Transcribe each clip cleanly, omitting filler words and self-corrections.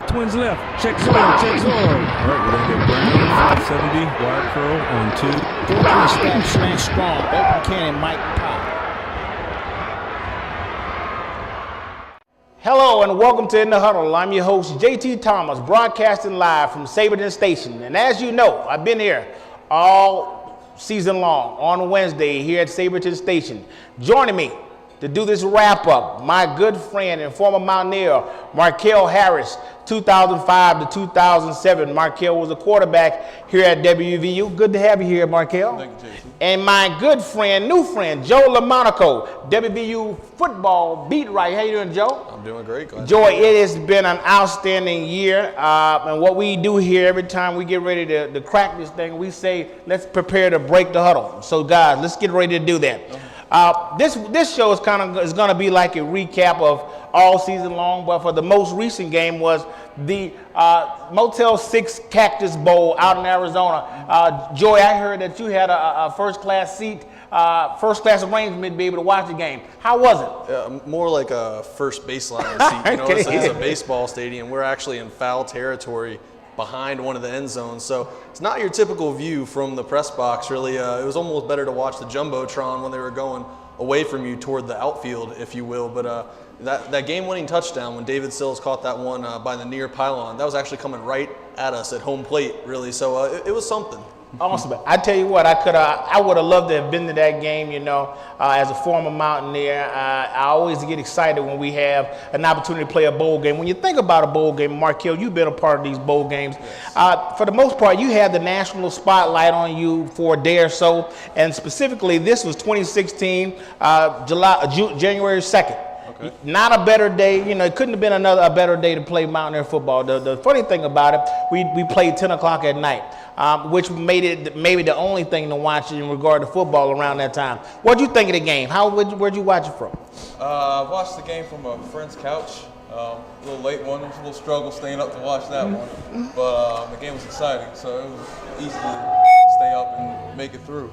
Twins left. Check zone. Check zone. All right, we're going to get Brown, 570, wide curl on 2. 4-3 stack slant strong. Open cannon, Mike Pop. Hello and welcome to In the Huddle. I'm your host, JT Thomas, broadcasting live from Saberton Station. And as you know, I've been here all season long on Wednesday here at Saberton Station. Joining me to do this wrap-up, my good friend and former Mountaineer, Markel Harris, 2005 to 2007. Markel was a quarterback here at WVU. Good to have you here, Markel. Thank you, Jason. And my good friend, new friend, Joe LaMonaco, WVU football beat writer. How you doing, Joe? I'm doing great. Glad Joy, it has been an outstanding year. And what we do here every time we get ready to crack this thing, we say, let's prepare to break the huddle. So, guys, let's get ready to do that. This show is going to be like a recap of all season long, but for the most recent game was the Motel 6 Cactus Bowl out in Arizona. Joy, I heard that you had a first-class seat, first-class arrangement to be able to watch the game. How was it? more like a first baseline seat. You know, it's a baseball stadium. We're actually in foul territory behind one of the end zones. So it's not your typical view from the press box, really. It was almost better to watch the Jumbotron when they were going away from you toward the outfield, if you will. But that game-winning touchdown, when David Sills caught that one by the near pylon, that was actually coming right at us at home plate, really. So it was something. Awesome. I tell you what, I would have loved to have been to that game, you know, as a former Mountaineer. I always get excited when we have an opportunity to play a bowl game. When you think about a bowl game, Markel, you've been a part of these bowl games. Yes. For the most part, you had the national spotlight on you for a day or so, and specifically this was 2016, January 2nd. Okay. Not a better day, you know, it couldn't have been a better day to play Mountaineer football. The funny thing about it, we played 10 o'clock at night, which made it maybe the only thing to watch in regard to football around that time. What'd you think of the game? Where'd you watch it from? I watched the game from a friend's couch. A little late one, it was a little struggle staying up to watch that one. But the game was exciting, so it was easy to stay up and make it through.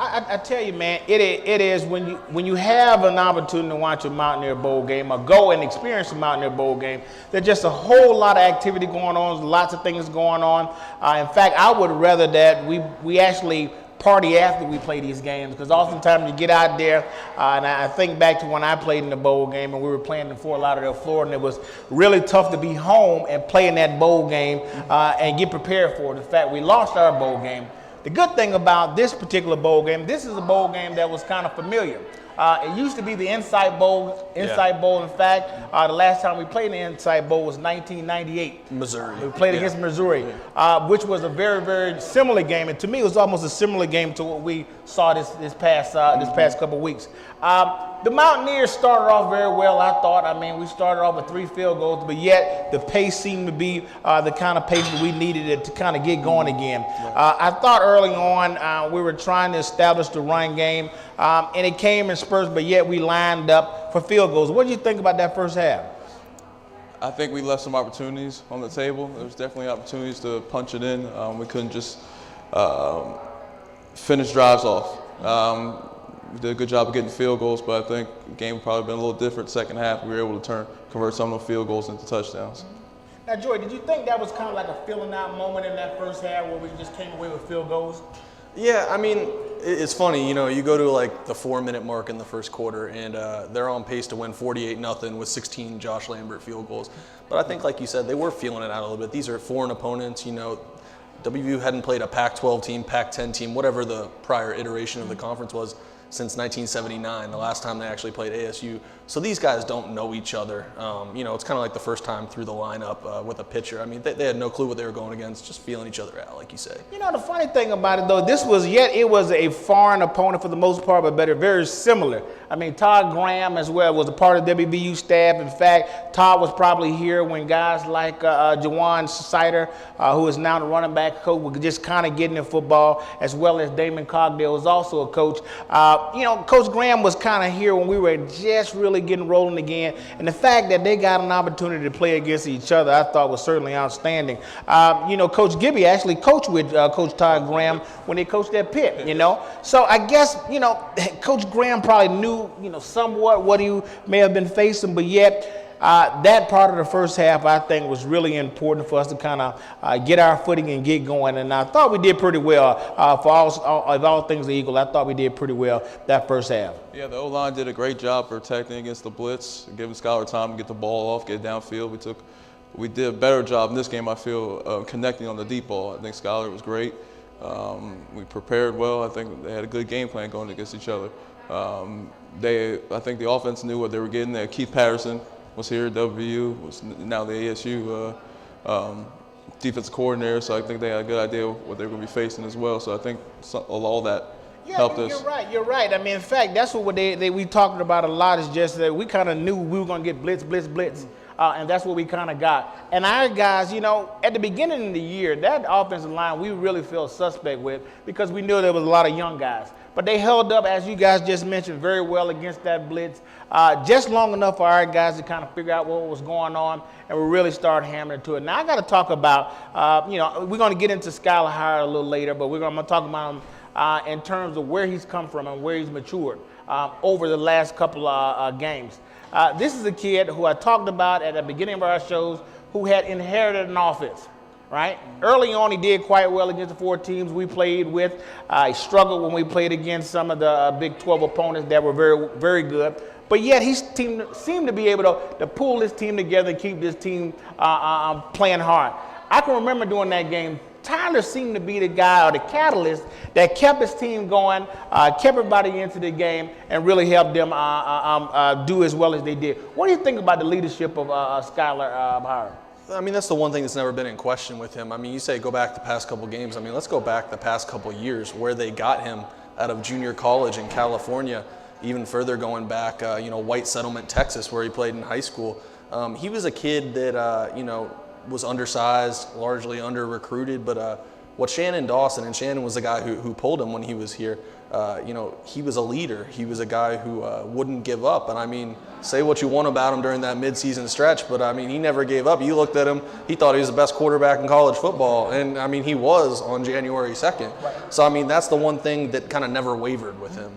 I tell you, man, it is when you have an opportunity to watch a Mountaineer Bowl game or go and experience a Mountaineer Bowl game, there's just a whole lot of activity going on, lots of things going on. In fact, I would rather that we actually party after we play these games, because oftentimes you get out there, and I think back to when I played in the bowl game and we were playing in Fort Lauderdale, Florida, and it was really tough to be home and play in that bowl game and get prepared for it. In fact, we lost our bowl game. The good thing about this particular bowl game, this is a bowl game that was kind of familiar. It used to be the Insight Bowl. In fact, the last time we played the Insight Bowl was 1998. Missouri. We played against Missouri, which was a very, very similar game. And to me, it was almost a similar game to what we saw this past couple of weeks. The Mountaineers started off very well, I thought. I mean, we started off with 3 field goals, but yet the pace seemed to be the kind of pace that we needed to kind of get going again. I thought early on we were trying to establish the run game, and it came in spurts, but yet we lined up for field goals. What did you think about that first half? I think we left some opportunities on the table. There was definitely opportunities to punch it in. We couldn't just finish drives off. We did a good job of getting field goals, but I think the game would probably been a little different second half. We were able to convert some of the field goals into touchdowns. Now, Joy, did you think that was kind of like a filling out moment in that first half where we just came away with field goals? Yeah, I mean, it's funny, you know, you go to like the 4-minute mark in the first quarter, and they're on pace to win 48-0 with 16 Josh Lambert field goals. But I think, like you said, they were feeling it out a little bit. These are foreign opponents, you know. WVU hadn't played a Pac-12 team, Pac-10 team, whatever the prior iteration of the conference was, since 1979, the last time they actually played ASU. So these guys don't know each other. You know, it's kind of like the first time through the lineup with a pitcher. I mean, they had no clue what they were going against, just feeling each other out, like you say. You know, the funny thing about it, though, it was a foreign opponent for the most part, but very similar. I mean, Todd Graham as well was a part of WVU staff. In fact, Todd was probably here when guys like Jawan Sider, who is now the running back coach, were just kind of getting in football, as well as Damon Cogdale was also a coach. You know, Coach Graham was kind of here when we were just really getting rolling again. And the fact that they got an opportunity to play against each other, I thought was certainly outstanding. You know, Coach Gibby actually coached with Coach Todd Graham when they coached at Pitt, you know. So I guess, you know, Coach Graham probably knew, you know, somewhat what he may have been facing, but yet That part of the first half, I think, was really important for us to kind of get our footing and get going. And I thought we did pretty well. For all things equal, I thought we did pretty well that first half. Yeah, the O-line did a great job protecting against the blitz, giving Skylar time to get the ball off, get downfield. We did a better job in this game, I feel, connecting on the deep ball. I think Skylar was great. We prepared well. I think they had a good game plan going against each other. I think the offense knew what they were getting there. Keith Patterson was here at WVU, was now the ASU defensive coordinator, so I think they had a good idea what they were going to be facing as well. So I think all that helped us. You're right. I mean, in fact, that's what we talked about a lot, is just that we kind of knew we were going to get blitz. And that's what we kind of got. And our guys, at the beginning of the year, that offensive line we really felt suspect with, because we knew there was a lot of young guys. But they held up, as you guys just mentioned, very well against that blitz, just long enough for our guys to kind of figure out what was going on, and we really started hammering to it. Now, I got to talk about, we're going to get into Skylar Howard a little later, but I'm going to talk about him in terms of where he's come from and where he's matured over the last couple of games. This is a kid who I talked about at the beginning of our shows, who had inherited an offense, right? Early on, he did quite well against the 4 teams we played with. He struggled when we played against some of the Big 12 opponents that were very, very good. But yet, he seemed to be able to pull this team together and keep this team playing hard. I can remember during that game, Tyler seemed to be the guy, or the catalyst, that kept his team going, kept everybody into the game, and really helped them do as well as they did. What do you think about the leadership of Skylar Howard? I mean, that's the one thing that's never been in question with him. I mean, you say go back the past couple games. I mean, let's go back the past couple years where they got him out of junior college in California, even further going back, White Settlement, Texas, where he played in high school. He was a kid that, was undersized, largely under-recruited, but what Shannon Dawson, and Shannon was the guy who pulled him when he was here, he was a leader. He was a guy who wouldn't give up. And I mean, say what you want about him during that midseason stretch, but I mean, he never gave up. You looked at him, he thought he was the best quarterback in college football. And I mean, he was on January 2nd. So I mean, that's the one thing that kind of never wavered with him.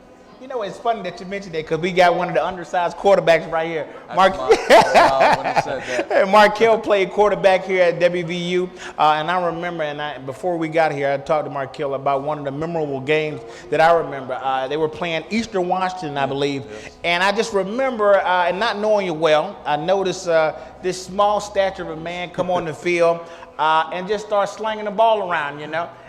It's funny that you mentioned that, because we got one of the undersized quarterbacks right here. Markel played quarterback here at WVU, and I remember, before we got here, I talked to Markel about one of the memorable games that I remember. They were playing Eastern Washington, I believe, and I just remember, and not knowing you well, I noticed this small stature of a man come on the field and just start slinging the ball around,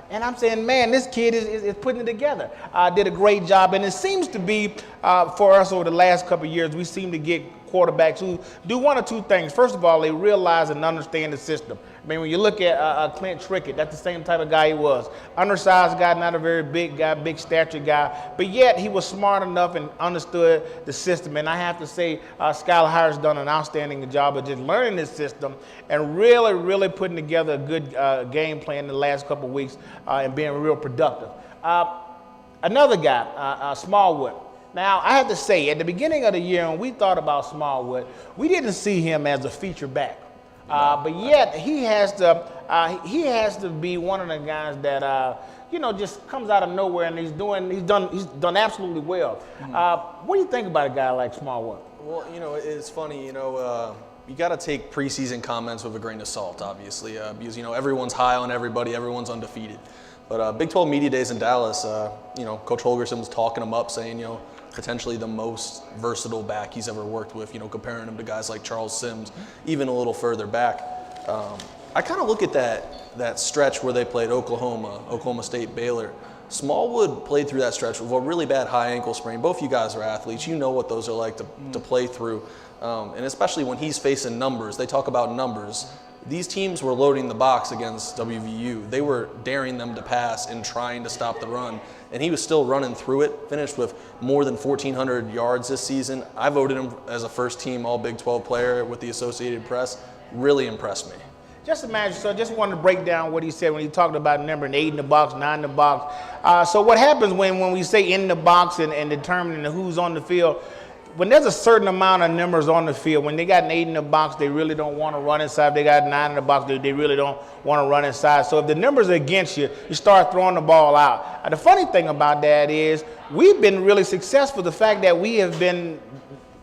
And I'm saying, man, this kid is putting it together. Did a great job. And it seems to be, for us over the last couple of years, we seem to get quarterbacks who do one or two things. First of all, they realize and understand the system. I mean, when you look at Clint Trickett, that's the same type of guy he was. Undersized guy, not a very big guy, big stature guy, but yet he was smart enough and understood the system. And I have to say, Skylar Howard's done an outstanding job of just learning this system and really, really putting together a good game plan in the last couple of weeks and being real productive. Another guy, Smallwood. Now, I have to say, at the beginning of the year, when we thought about Smallwood, we didn't see him as a feature back. But yet he has to be one of the guys that just comes out of nowhere, and he's done absolutely well. What do you think about a guy like Smallwood? Well, it's funny. You got to take preseason comments with a grain of salt, obviously, because everyone's high on everybody, everyone's undefeated. But Big 12 Media Days in Dallas, Coach Holgerson was talking him up, saying potentially the most versatile back he's ever worked with, comparing him to guys like Charles Sims, even a little further back. I kind of look at that stretch where they played Oklahoma State, Baylor. Smallwood played through that stretch with a really bad high ankle sprain. Both you guys are athletes. You know what those are like to play through. And especially when he's facing numbers. They talk about numbers. These teams were loading the box against WVU. They were daring them to pass and trying to stop the run. And he was still running through it, finished with more than 1,400 yards this season. I voted him as a first-team All-Big 12 player with the Associated Press. Really impressed me. Just imagine, so just wanted to break down what he said when he talked about numbering 8 in the box, 9 in the box. So what happens when we say in the box and determining who's on the field, when there's a certain amount of numbers on the field, when they got an 8 in the box, they really don't want to run inside. If they got 9 in the box, they really don't want to run inside. So if the numbers are against you, you start throwing the ball out. And the funny thing about that is we've been really successful. The fact that we have been,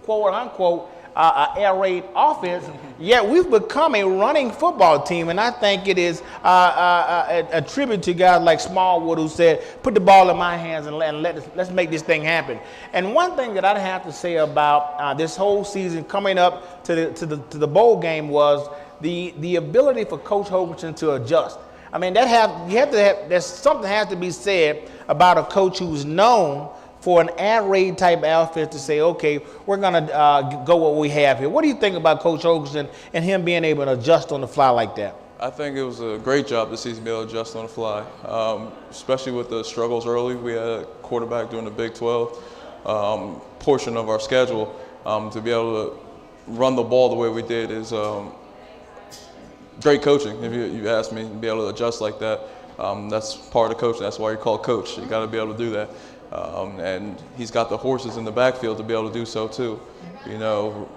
quote unquote, air raid offense, yet we've become a running football team. And I think it is a tribute to guys like Smallwood, who said, put the ball in my hands and let's make this thing happen. And one thing that I'd have to say about this whole season coming up to the bowl game was the ability for Coach Hogerson to adjust. I mean, there's something has to be said about a coach who's known for an air raid type outfit to say, okay, we're going to go what we have here. What do you think about Coach Hogerson and him being able to adjust on the fly like that? I think it was a great job this season to be able to adjust on the fly, especially with the struggles early. We had a quarterback during the Big 12 portion of our schedule. To be able to run the ball the way we did is great coaching, if you ask me, to be able to adjust like that. That's part of coaching. That's why you're called coach. You got to be able to do that. And he's got the horses in the backfield to be able to do so too. You know,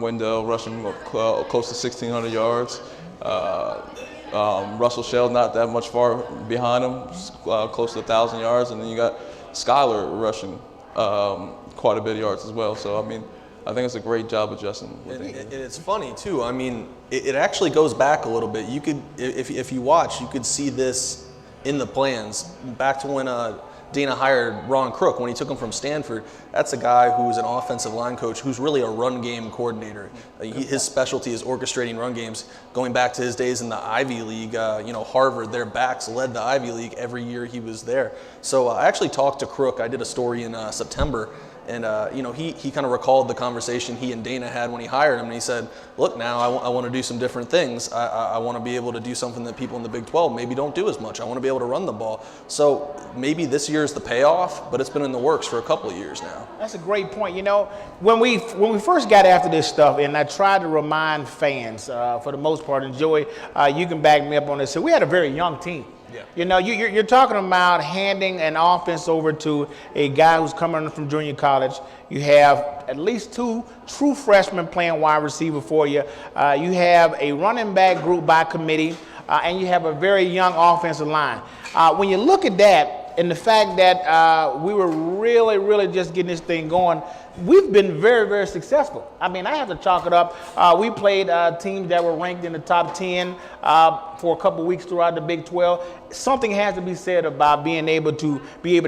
Wendell rushing close to 1,600 yards. Russell Shell not that much far behind him, close to 1,000 yards. And then you got Skyler rushing quite a bit of yards as well. So, I mean, I think it's a great job adjusting. And it's funny too. I mean, it actually goes back a little bit. You could, if you watch, you could see this in the plans back to when Dana hired Ron Crook when he took him from Stanford. That's a guy who's an offensive line coach who's really a run game coordinator. His specialty is orchestrating run games. Going back to his days in the Ivy League, Harvard, their backs led the Ivy League every year he was there. So I actually talked to Crook. I did a story in September. And, he kind of recalled the conversation he and Dana had when he hired him. And he said, look, now I want to do some different things. I want to be able to do something that people in the Big 12 maybe don't do as much. I want to be able to run the ball. So maybe this year's the payoff, but it's been in the works for a couple of years now. That's a great point. You know, when we first got after this stuff, and I tried to remind fans, for the most part, and Joey, you can back me up on this. So we had a very young team. Yeah. You know, you're talking about handing an offense over to a guy who's coming from junior college. You have at least 2 true freshmen playing wide receiver for you. You have a running back group by committee, and you have a very young offensive line. When you look at that, and the fact that we were really, really just getting this thing going, we've been very, very successful. I mean, I have to chalk it up. We played teams that were ranked in the top 10 for a couple weeks throughout the Big 12. Something has to be said about being able to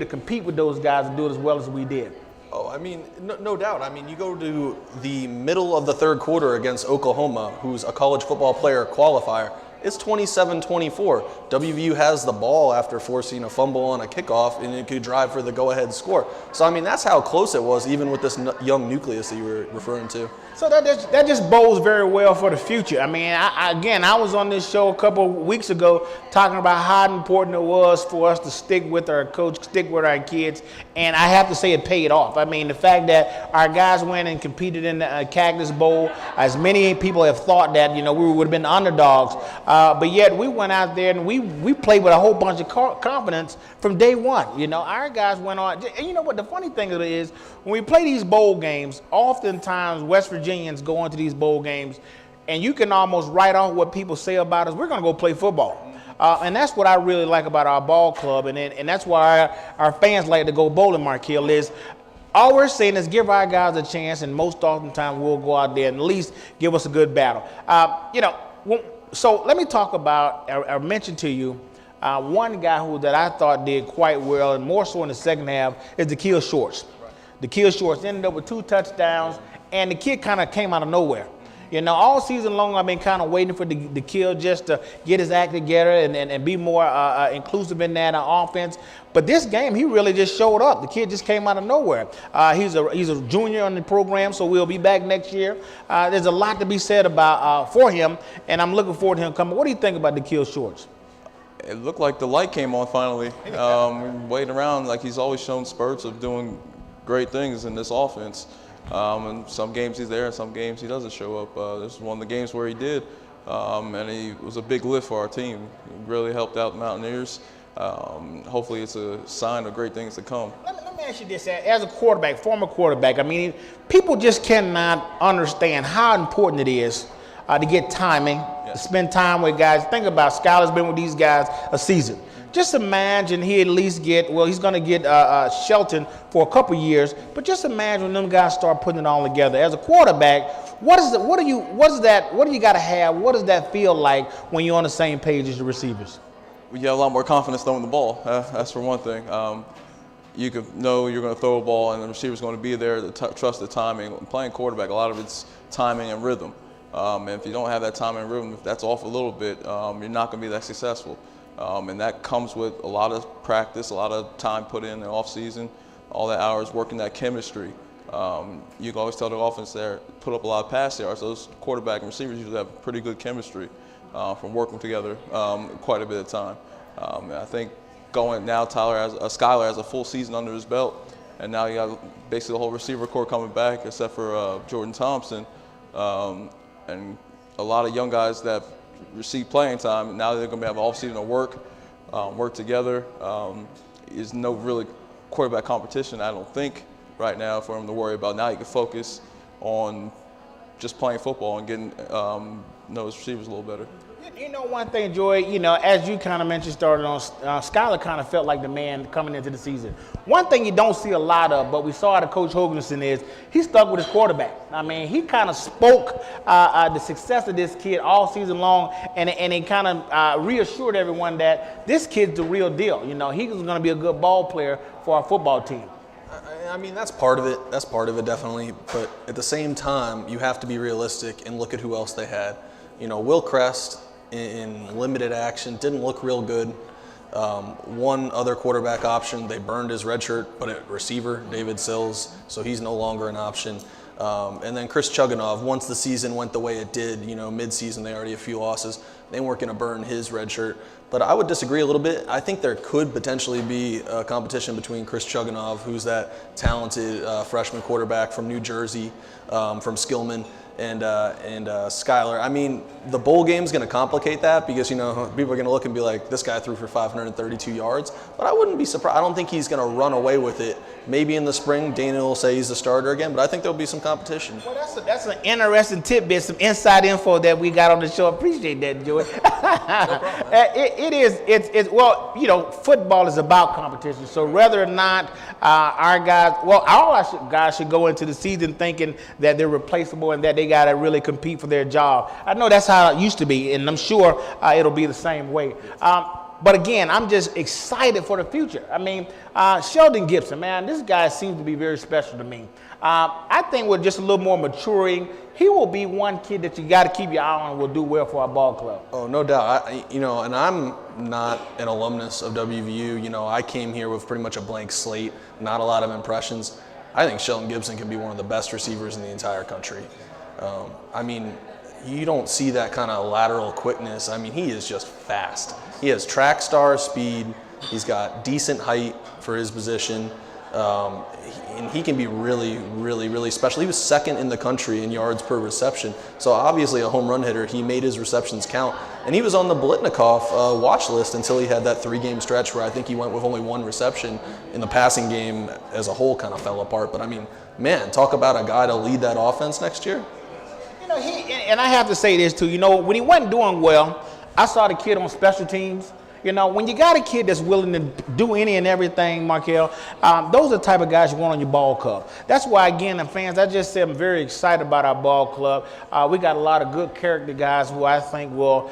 compete with those guys and do it as well as we did. Oh, I mean, no doubt. I mean, you go to the middle of the third quarter against Oklahoma, who's a college football player qualifier. It's 27-24. WVU has the ball after forcing a fumble on a kickoff, and it could drive for the go-ahead score. So, I mean, that's how close it was, even with this young nucleus that you were referring to. So that just bodes very well for the future. I mean, I was on this show a couple of weeks ago talking about how important it was for us to stick with our coach, stick with our kids, and I have to say it paid off. I mean, the fact that our guys went and competed in the Cactus Bowl, as many people have thought that, we would have been the underdogs, but yet we went out there and we played with a whole bunch of confidence from day one. Our guys went on, and you know what the funny thing is, when we play these bowl games, oftentimes West Virginians go into these bowl games and you can almost write off what people say about us. We're going to go play football. And that's what I really like about our ball club, and that's why our fans like to go bowling, Markell, is all we're saying is give our guys a chance, and most often time we'll go out there and at least give us a good battle. So let me talk about, I mentioned to you, one guy that I thought did quite well, and more so in the second half, is Da'Keil Shorts. Da'Keil Shorts ended up with 2 touchdowns, and the kid kind of came out of nowhere. All season long I've been kind of waiting for Da'Keil just to get his act together and be more inclusive in that offense. But this game, he really just showed up. The kid just came out of nowhere. He's a junior on the program, so we'll be back next year. There's a lot to be said about for him, and I'm looking forward to him coming. What do you think about Da'Keil Shorts? It looked like the light came on finally. Waiting around, like he's always shown spurts of doing great things in this offense. And some games he's there, and some games he doesn't show up. This is one of the games where he did, and he was a big lift for our team. He really helped out the Mountaineers. Hopefully it's a sign of great things to come. Let me ask you this, as a quarterback, former quarterback, I mean, people just cannot understand how important it is to get timing, to spend time with guys. Think about it, Skyler's been with these guys a season. Just imagine he at least he's going to get Shelton for a couple years, but just imagine when them guys start putting it all together. As a quarterback, what do you got to have? What does that feel like when you're on the same page as your receivers? You have a lot more confidence throwing the ball. That's for one thing. You can know you're going to throw a ball and the receiver's going to be there to trust the timing. Playing quarterback, a lot of it's timing and rhythm. And if you don't have that timing and rhythm, if that's off a little bit, you're not going to be that successful. And that comes with a lot of practice, a lot of time put in the off season, all the hours working that chemistry. You can always tell the offense there, put up a lot of pass yards. Those quarterback and receivers usually have pretty good chemistry from working together quite a bit of time. I think going now, Skylar has a full season under his belt, and now you got basically the whole receiver core coming back except for Jordan Thompson, and a lot of young guys that receive playing time. Now they're going to have an off-season to work together. There's no really quarterback competition, I don't think, right now for him to worry about. Now he can focus on just playing football and getting know his receivers a little better. You know, one thing, Joy, as you kind of mentioned, started on, Skylar kind of felt like the man coming into the season. One thing you don't see a lot of, but we saw out of Coach Hoganson is he stuck with his quarterback. I mean, he kind of spoke the success of this kid all season long, and he kind of reassured everyone that this kid's the real deal. He's going to be a good ball player for our football team. I mean, that's part of it. That's part of it, definitely. But at the same time, you have to be realistic and look at who else they had. Will Crest in limited action didn't look real good. One other quarterback option, they burned his red shirt, but at receiver, David Sills, so he's no longer an option. And then Chris Chugunov, once the season went the way it did, mid-season they already had a few losses, they weren't going to burn his red shirt. But I would disagree a little bit. I think there could potentially be a competition between Chris Chugunov, who's that talented freshman quarterback from New Jersey, from Skillman, and Skylar. I mean, the bowl game's going to complicate that because, people are going to look and be like, this guy threw for 532 yards. But I wouldn't be surprised. I don't think he's going to run away with it. Maybe in the spring, Dana will say he's the starter again, but I think there'll be some competition. Well, that's an interesting tidbit, some inside info that we got on the show. Appreciate that, Joey. Football is about competition. So whether or not our guys should go into the season thinking that they're replaceable and that they got to really compete for their job. I know that's how it used to be, and I'm sure it'll be the same way. But again, I'm just excited for the future. I mean, Sheldon Gibson, man, this guy seems to be very special to me. I think with just a little more maturing, he will be one kid that you got to keep your eye on and will do well for our ball club. Oh, no doubt. And I'm not an alumnus of WVU. I came here with pretty much a blank slate, not a lot of impressions. I think Sheldon Gibson can be one of the best receivers in the entire country. You don't see that kind of lateral quickness. I mean, he is just fast. He has track star speed. He's got decent height for his position. And he can be really, really, really special. He was second in the country in yards per reception. So obviously a home run hitter. He made his receptions count. And he was on the Blitnikoff watch list until he had that 3-game stretch where I think he went with only 1 reception in the passing game as a whole kind of fell apart. But I mean, man, talk about a guy to lead that offense next year. And I have to say this too, when he wasn't doing well, I saw the kid on special teams. When you got a kid that's willing to do any and everything, Markel, those are the type of guys you want on your ball club. That's why, again, the fans, I just said I'm very excited about our ball club. We got a lot of good character guys who I think will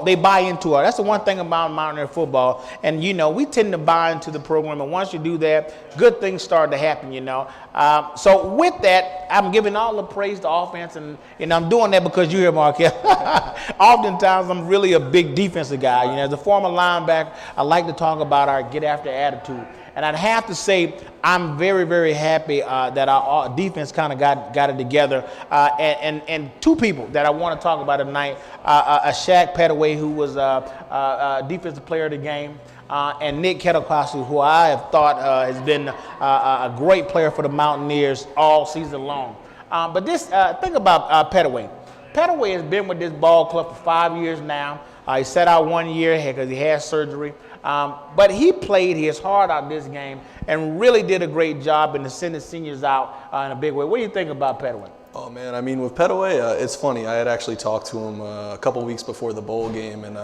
they buy into it. That's the one thing about Mountaineer football. And, we tend to buy into the program. And once you do that, good things start to happen, So with that, I'm giving all the praise to offense. And I'm doing that because you're here, Markel. Oftentimes, I'm really a big defensive guy. As a former linebacker, I like to talk about our get-after attitude. And I'd have to say I'm very, very happy that our defense kind of got it together. And 2 people that I want to talk about tonight, Shaq Petaway, who was a defensive player of the game, and Nick Kettlecasu, who I have thought has been a great player for the Mountaineers all season long. But think about Petaway. Petaway has been with this ball club for 5 years now. He sat out 1 year because he had surgery. But he played his heart out this game and really did a great job in sending seniors out in a big way. What do you think about Petaway? Oh man, I mean with Petaway, it's funny. I had actually talked to him a couple weeks before the bowl game, and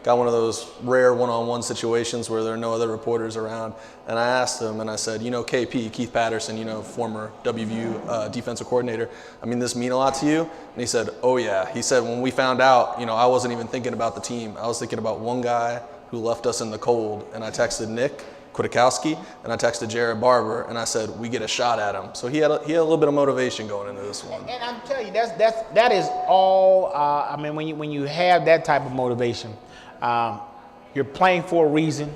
got one of those rare one-on-one situations where there are no other reporters around. And I asked him, and I said, KP, Keith Patterson, former WVU defensive coordinator. I mean, this mean a lot to you? And he said, oh yeah. He said when we found out, I wasn't even thinking about the team. I was thinking about one guy who left us in the cold, and I texted Nick Kwiatkowski, and I texted Jared Barber, and I said, we get a shot at him. So he had a little bit of motivation going into this one. And I'm telling you, that is all, when you have that type of motivation, you're playing for a reason.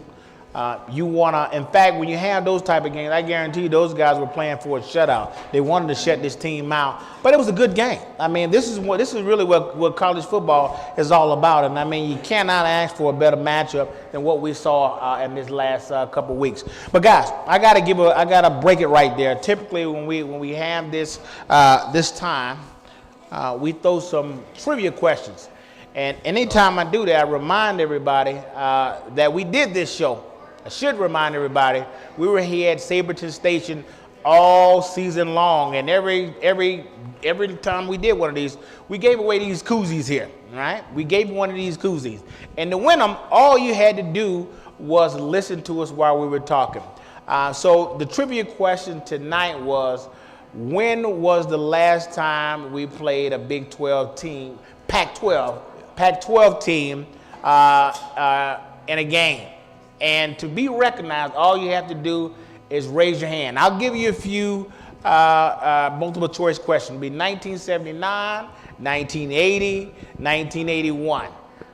You want to, in fact, when you have those type of games, I guarantee you those guys were playing for a shutout. They wanted to shut this team out, but it was a good game. I mean, this is really what college football is all about. And I mean, you cannot ask for a better matchup than what we saw in this last couple weeks. But guys, I gotta break it right there. Typically, when we have this time, we throw some trivia questions. And anytime I do that, I remind everybody that we did this show. I should remind everybody, we were here at Saberton Station all season long, and every time we did one of these, we gave away these koozies here, right? We gave one of these koozies. And to win them, all you had to do was listen to us while we were talking. So the trivia question tonight was, when was the last time we played a Big 12 team, Pac-12 team in a game? And to be recognized, all you have to do is raise your hand. I'll give you a few multiple choice questions. It'll be 1979, 1980, 1981.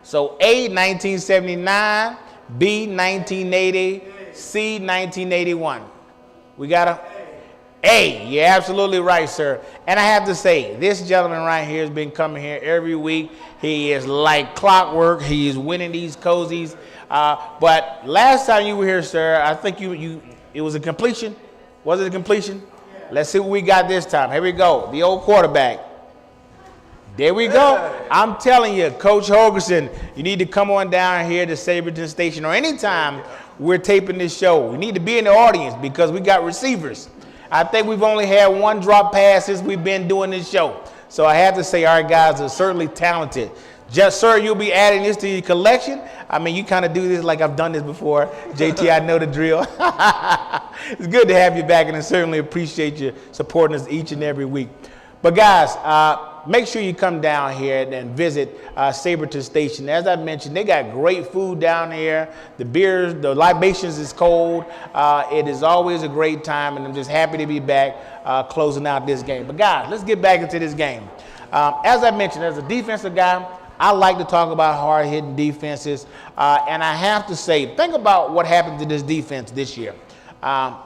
So A, 1979, B, 1980, C, 1981. We got a A. You're absolutely right, sir. And I have to say, this gentleman right here has been coming here every week. He is like clockwork. He is winning these cozies. But last time you were here, sir, I think it was a completion. Was it a completion? Yeah. Let's see what we got this time. Here we go. The old quarterback. There we go. I'm telling you, Coach Holgerson, you need to come on down here to Saberton Station, or anytime we're taping this show. You need to be in the audience because we got receivers. I think we've only had one drop pass since we've been doing this show. So I have to say our guys are certainly talented. Just, sir, you'll be adding this to your collection. I mean, you kind of do this like I've done this before. JT, I know the drill. It's good to have you back, and I certainly appreciate you supporting us each and every week. But guys, make sure you come down here and visit Saberton Station. As I mentioned, they got great food down here. The beers, the libations is cold. It is always a great time, and I'm just happy to be back closing out this game. But guys, let's get back into this game. As I mentioned, as a defensive guy, I like to talk about hard-hitting defenses, and I have to say, think about what happened to this defense this year.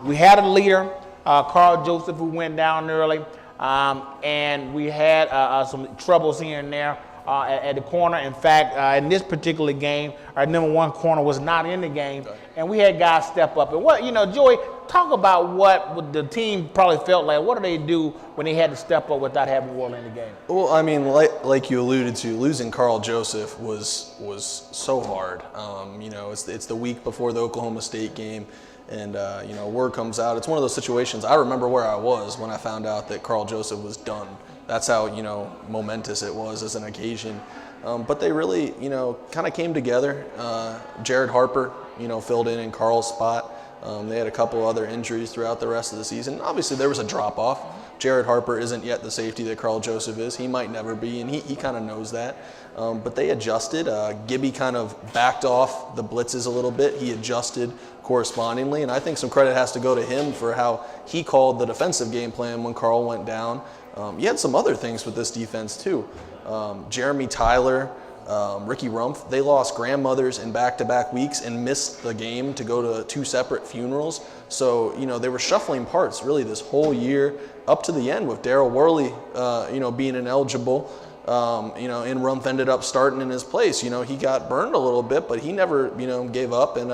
We had a leader, Carl Joseph, who went down early, and we had some troubles here and there at the corner. In fact, in this particular game, our number one corner was not in the game, and we had guys step up. And Joey, talk about what the team probably felt like. What do they do when they had to step up without having Will in the game? Well, I mean, like you alluded to, losing Carl Joseph was so hard. It's the week before the Oklahoma State game, and word comes out. It's one of those situations. I remember where I was when I found out that Carl Joseph was done. That's how momentous it was as an occasion. But they really kind of came together. Jared Harper filled in Carl's spot. They had a couple other injuries throughout the rest of the season. Obviously, there was a drop-off. Jared Harper isn't yet the safety that Carl Joseph is. He might never be, and he kind of knows that. But they adjusted. Gibby kind of backed off the blitzes a little bit. He adjusted correspondingly, and I think some credit has to go to him for how he called the defensive game plan when Carl went down. You had some other things with this defense, too. Jeremy Tyler, Ricky Rumpf, they lost grandmothers in back-to-back weeks and missed the game to go to two separate funerals. So, they were shuffling parts really this whole year up to the end with Darryl Worley, being ineligible. And Rumpf ended up starting in his place. He got burned a little bit, but he never, gave up, and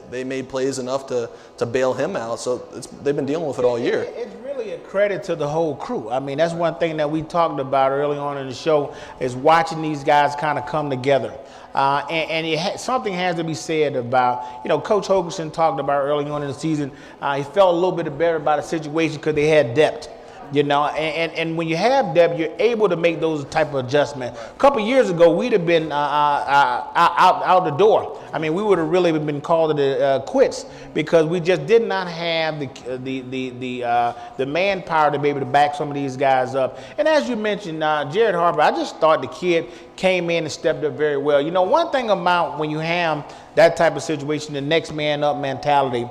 they made plays enough to bail him out. So they've been dealing with it all year. It's really a credit to the whole crew. I mean, that's one thing that we talked about early on in the show is watching these guys kind of come together. Something has to be said about, Coach Holgerson talked about early on in the season, he felt a little bit better about the situation because they had depth. You know, and when you have depth, you're able to make those type of adjustments. A couple years ago, we'd have been out the door. I mean, we would have really been called it quits because we just did not have the manpower to be able to back some of these guys up. And as you mentioned, Jared Harper, I just thought the kid came in and stepped up very well. You know, one thing about when you have that type of situation, the next man up mentality,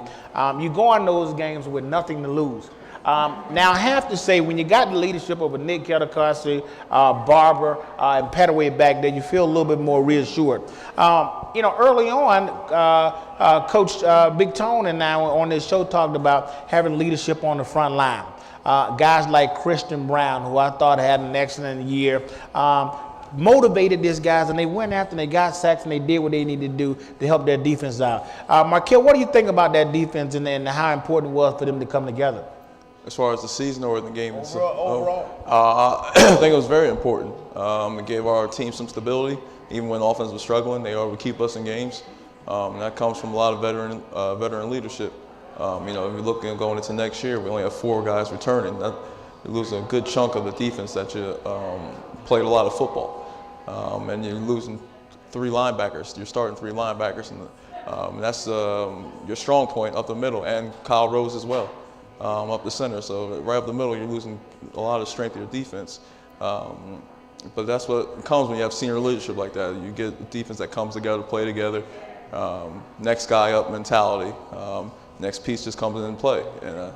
you go on those games with nothing to lose. Now, I have to say, when you got the leadership of a Nick Ketakasi, Barber, and Petaway back there, you feel a little bit more reassured. You know, early on, Coach Big Tone and I on this show talked about having leadership on the front line. Guys like Christian Brown, who I thought had an excellent year, motivated these guys, and they went after and they got sacks and they did what they needed to do to help their defense out. Markel, what do you think about that defense and how important it was for them to come together? As far as the season or the game itself? Overall. I think it was very important. It gave our team some stability. Even when the offense was struggling, they would keep us in games. That comes from a lot of veteran leadership. You know, if you're looking going into next year, we only have 4 guys returning. You're losing a good chunk of the defense that you played a lot of football. And you're losing 3 linebackers. You're starting 3 linebackers, and that's your strong point up the middle, and Kyle Rose as well. Up the center, so right up the middle, you're losing a lot of strength of your defense. But that's what comes when you have senior leadership like that. You get a defense that comes together, play together, next guy up mentality. Next piece just comes in play. And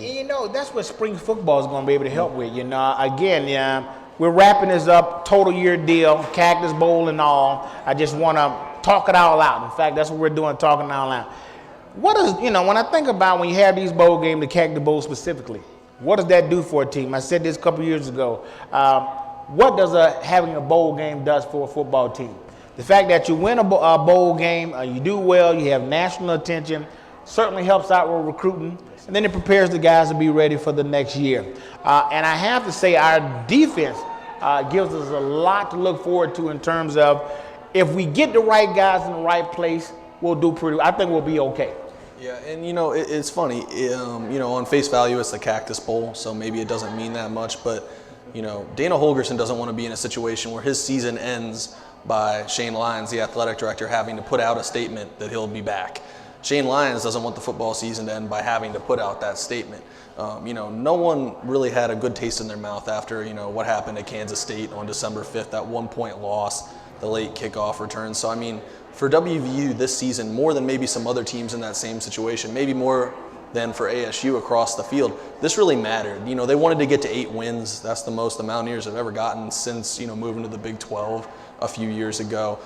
you know, that's what spring football is going to be able to help with. You know, again, we're wrapping this up, total year deal, Cactus Bowl and all. I just want to talk it all out. In fact, that's what we're doing, talking it all out. What is, you know, when I think about when you have these bowl games, the Cactus Bowl specifically, what does that do for a team? I said this a couple years ago. What does having a bowl game does for a football team? The fact that you win a bowl game, you do well, you have national attention, certainly helps out with recruiting, and then it prepares the guys to be ready for the next year. And I have to say our defense gives us a lot to look forward to in terms of if we get the right guys in the right place, we'll do I think we'll be okay. Yeah, and you know, it's funny, you know, on face value, it's the Cactus Bowl, so maybe it doesn't mean that much, but, you know, Dana Holgerson doesn't want to be in a situation where his season ends by Shane Lyons, the athletic director, having to put out a statement that he'll be back. Shane Lyons doesn't want the football season to end by having to put out that statement. You know, no one really had a good taste in their mouth after, you know, what happened at Kansas State on December 5th, that 1-point loss, the late kickoff return. So, I mean, for WVU this season, more than maybe some other teams in that same situation, maybe more than for ASU across the field, this really mattered. You know, they wanted to get to 8 wins. That's the most the Mountaineers have ever gotten since, you know, moving to the Big 12 a few years ago.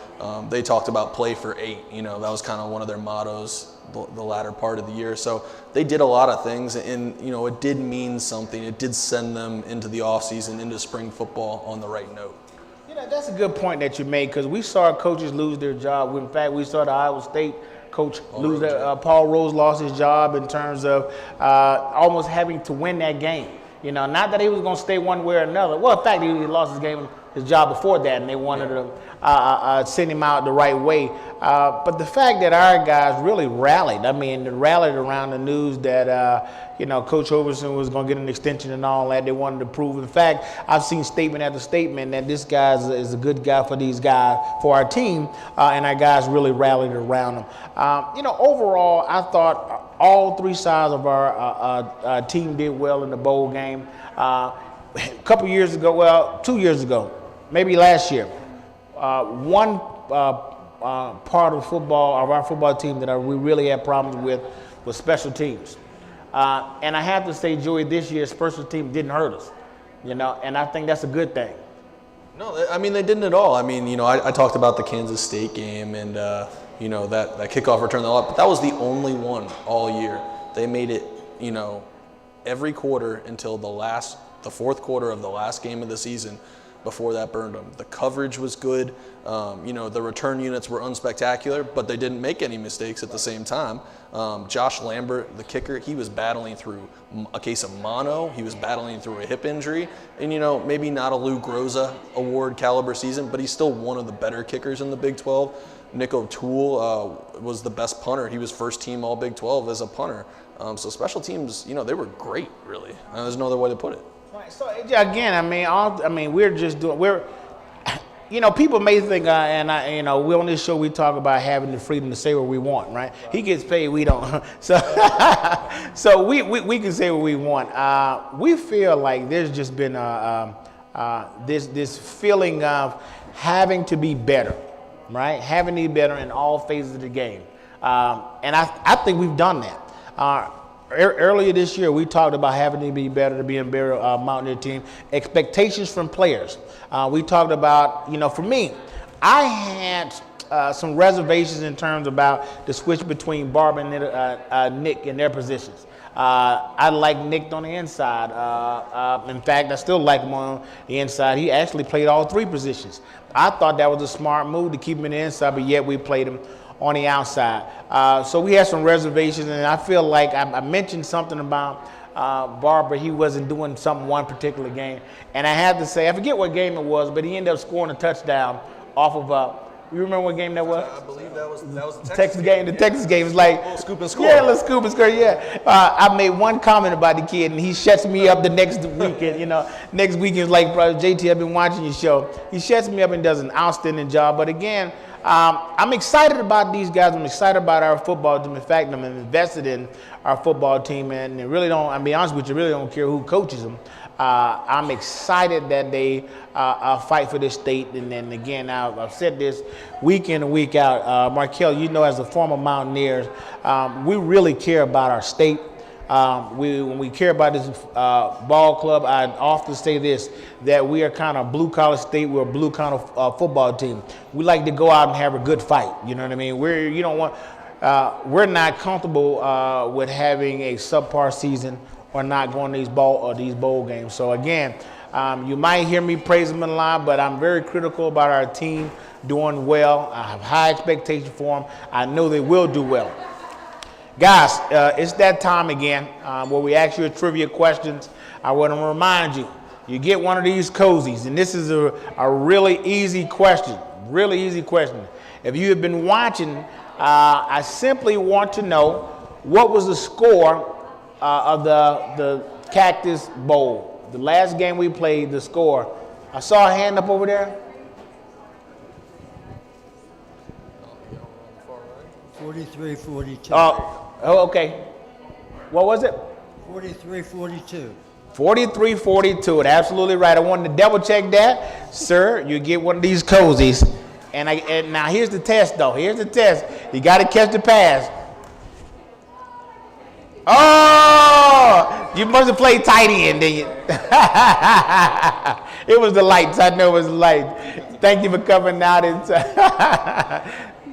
They talked about play for 8. You know, that was kind of one of their mottos the latter part of the year. So they did a lot of things, and, you know, it did mean something. It did send them into the offseason, into spring football on the right note. You know, that's a good point that you made, because we saw coaches lose their job. In fact, we saw the Iowa State coach lose their, Paul Rose lost his job in terms of almost having to win that game. You know, not that he was going to stay one way or another. Well, in fact, he lost his job before that, and they wanted to send him out the right way. But the fact that our guys really rallied, I mean, they rallied around the news that, you know, Coach Overson was going to get an extension and all that. They wanted to prove. In fact, I've seen statement after statement that this guy is a good guy for these guys, for our team, and our guys really rallied around him. You know, overall, I thought all 3 sides of our team did well in the bowl game. A couple years ago, well, 2 years ago, maybe last year, one part of our football team that we really had problems with was special teams. And I have to say, Joey, this year special team didn't hurt us, you know, and I think that's a good thing. No, I mean, they didn't at all. I mean, you know, I talked about the Kansas State game and, you know, that kickoff return, but that was the only one all year. They made it, you know, every quarter until the fourth quarter of the last game of the season. Before that burned them. The coverage was good. You know, the return units were unspectacular, but they didn't make any mistakes at the same time. Josh Lambert, the kicker, he was battling through a case of mono. He was battling through a hip injury. And, you know, maybe not a Lou Groza award caliber season, but he's still one of the better kickers in the Big 12. Nick O'Toole was the best punter. He was first team all Big 12 as a punter. So special teams, you know, they were great, really. There's no other way to put it. Right. So again, we're just doing. People may think, we on this show we talk about having the freedom to say what we want, right? He gets paid, we don't. So, so we can say what we want. We feel like there's just been this feeling of having to be better, right? Having to be better in all phases of the game, and I think we've done that. Earlier this year, we talked about having to be better, to be a better Mountaineer team. Expectations from players. We talked about, for me, I had some reservations in terms about the switch between Barber and Nick in their positions. I like Nick on the inside. In fact, I still like him on the inside. He actually played all three positions. I thought that was a smart move to keep him in the inside, but yet we played him on the outside. So we had some reservations, and I feel like I mentioned something about Barber. He wasn't doing something one particular game. And I had to say, I forget what game it was, but he ended up scoring a touchdown off of you remember what game that was? I believe that was the Texas game. The Texas game was like, scoop and score. Yeah, let's scoop and score. Yeah. I made one comment about the kid, and he shuts me up the next weekend. Next weekend, like, bro, JT, I've been watching your show. He shuts me up and does an outstanding job. But again, I'm excited about these guys. I'm excited about our football team. In fact, I'm invested in our football team, and really don't. I'll be honest with you, really don't care who coaches them. I'm excited that they fight for this state. And then again, I've said this week in and week out. Markel, as a former Mountaineers, we really care about our state. When we care about this ball club, I often say this, that we are kind of blue-collar state. We're a blue-collar football team. We like to go out and have a good fight. You know what I mean? We're not comfortable with having a subpar season or not going to these bowl games. So again, you might hear me praise them a lot, but I'm very critical about our team doing well. I have high expectations for them. I know they will do well. Guys, it's that time again where we ask you trivia questions. I want to remind you, you get one of these cozies, and this is a really easy question. Really easy question. If you have been watching, I simply want to know what was the score of the Cactus Bowl. The last game we played, the score. I saw a hand up over there. 43-42. Oh, okay. What was it? 43-42. 43-42. Absolutely right. I wanted to double check that. Sir, you get one of these cozies. And now here's the test, though. Here's the test. You got to catch the pass. Oh! You must have played tight end, didn't you? It was the lights. I know it was the lights. Thank you for coming out.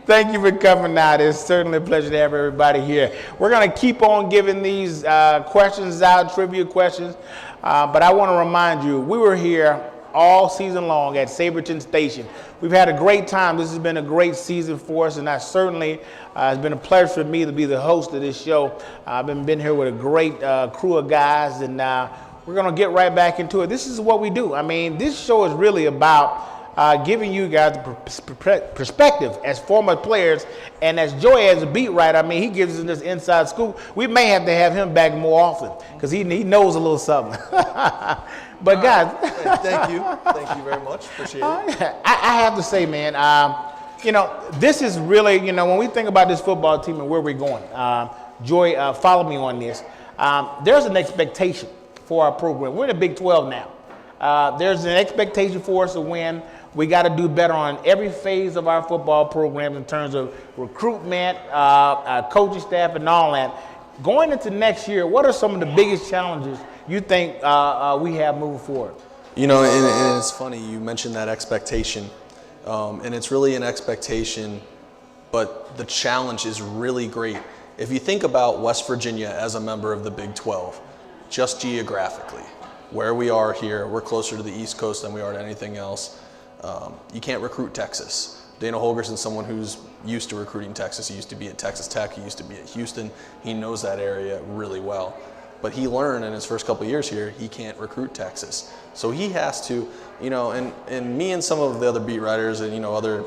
Thank you for coming out. It's certainly a pleasure to have everybody here. We're going to keep on giving these questions out, trivia questions. But I want to remind you, we were here all season long at Saberton Station. We've had a great time. This has been a great season for us, and I certainly it's been a pleasure for me to be the host of this show. I've been here with a great crew of guys, and we're going to get right back into it. This is what we do. I mean, this show is really about giving you guys perspective as former players, and as Joey as a beat writer, I mean, he gives us this inside scoop. We may have to have him back more often because he knows a little something. But guys, thank you very much. Appreciate it. I have to say, man, this is really, when we think about this football team and where we're going, Joy, follow me on this. There's an expectation for our program. We're in the Big 12 now. There's an expectation for us to win. We got to do better on every phase of our football program in terms of recruitment, coaching staff, and all that. Going into next year, what are some of the biggest challenges you think we have moving forward? And it's funny, you mentioned that expectation. And it's really an expectation, but the challenge is really great. If you think about West Virginia as a member of the Big 12, just geographically, where we are here, we're closer to the East Coast than we are to anything else. You can't recruit Texas. Dana Holgerson's someone who's used to recruiting Texas. He used to be at Texas Tech. He used to be at Houston. He knows that area really well. But he learned in his first couple of years here, he can't recruit Texas. So he has to, and me and some of the other beat writers and, other,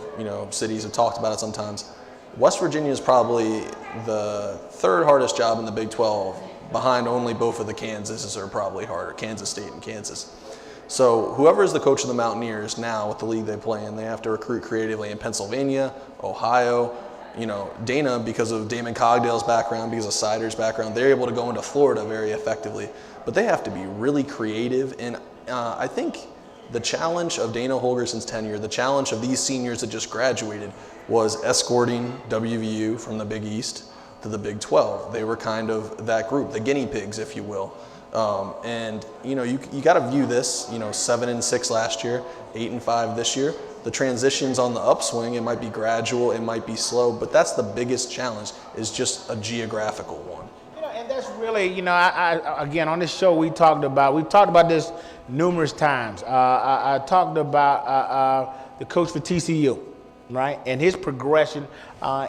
cities have talked about it sometimes. West Virginia is probably the third hardest job in the Big 12 behind only both of the Kansases are probably harder, Kansas State and Kansas. So whoever is the coach of the Mountaineers now with the league they play in, they have to recruit creatively in Pennsylvania, Ohio. You know, Dana, because of Damon Cogdale's background, because of Sider's background, they're able to go into Florida very effectively. But they have to be really creative. And I think the challenge of Dana Holgerson's tenure, the challenge of these seniors that just graduated, was escorting WVU from the Big East to the Big 12. They were kind of that group, the guinea pigs, if you will. And you know, you got to view this. You know, 7-6 last year, 8-5 this year. The transitions on the upswing, it might be gradual, it might be slow, but that's the biggest challenge, is just a geographical one. You know, and that's really, you know, I again, on this show we've talked about this numerous times. I talked about the coach for TCU, right, and his progression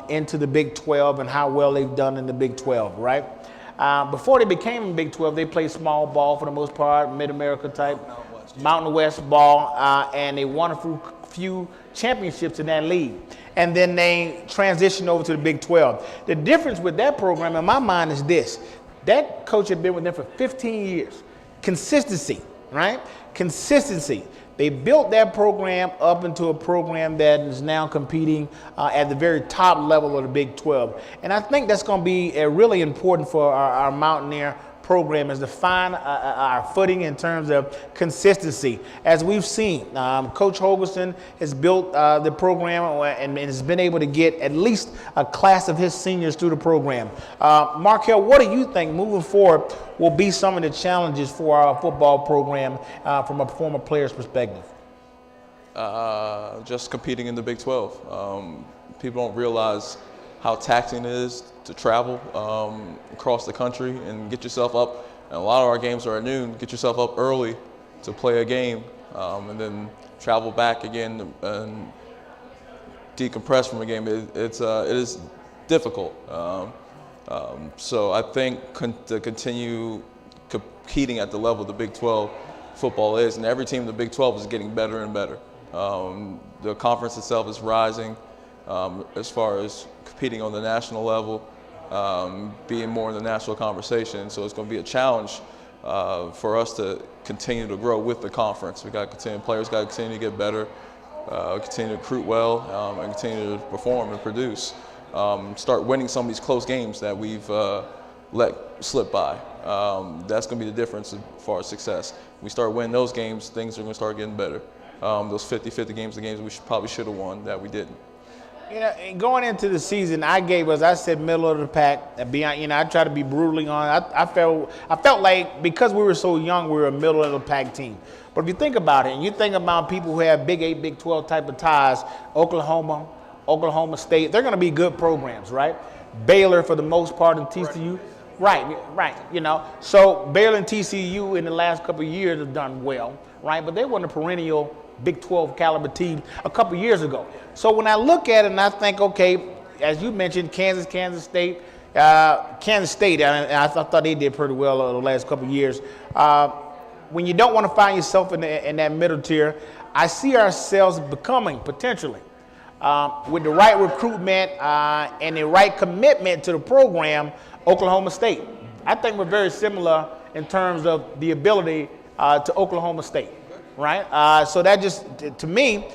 into the Big 12 and how well they've done in the Big 12, right? Before they became Big 12, they played small ball for the most part, Mid-America type, Mountain West ball, and they won a few championships in that league. And then they transitioned over to the Big 12. The difference with that program in my mind is this. That coach had been with them for 15 years. Consistency, right? Consistency. They built that program up into a program that is now competing at the very top level of the Big 12. And I think that's going to be really important for our Mountaineer program, is to find our footing in terms of consistency. As we've seen, Coach Holgerson has built the program and has been able to get at least a class of his seniors through the program. Markel, what do you think moving forward will be some of the challenges for our football program from a former player's perspective? Just competing in the Big 12. People don't realize how taxing it is to travel across the country and get yourself up. And a lot of our games are at noon. Get yourself up early to play a game, and then travel back again and decompress from a game. It is difficult. So I think to continue competing at the level the Big 12 football is, and every team in the Big 12 is getting better and better. The conference itself is rising as far as competing on the national level, being more in the national conversation. So it's going to be a challenge for us to continue to grow with the conference. We got to continue, players got to continue to get better, continue to recruit well, and continue to perform and produce. Start winning some of these close games that we've let slip by. That's going to be the difference as far as success. We start winning those games, things are going to start getting better. Those 50-50 games, the games we probably should have won that we didn't. You know, going into the season, I said middle of the pack. Beyond, you know, I try to be brutally honest. I felt like because we were so young, we were a middle of the pack team. But if you think about it, and you think about people who have Big 8, Big 12 type of ties, Oklahoma Oklahoma State, they're going to be good programs, right? Baylor for the most part and TCU. Right, you know. So Baylor and TCU in the last couple of years have done well, right? But they weren't a perennial Big 12 caliber team a couple years ago. So when I look at it and I think, okay, as you mentioned, Kansas State, and I thought they did pretty well over the last couple of years. When you don't want to find yourself in that middle tier, I see ourselves becoming potentially, with the right recruitment and the right commitment to the program, Oklahoma State. I think we're very similar in terms of the ability to Oklahoma State, right? So that just, to me,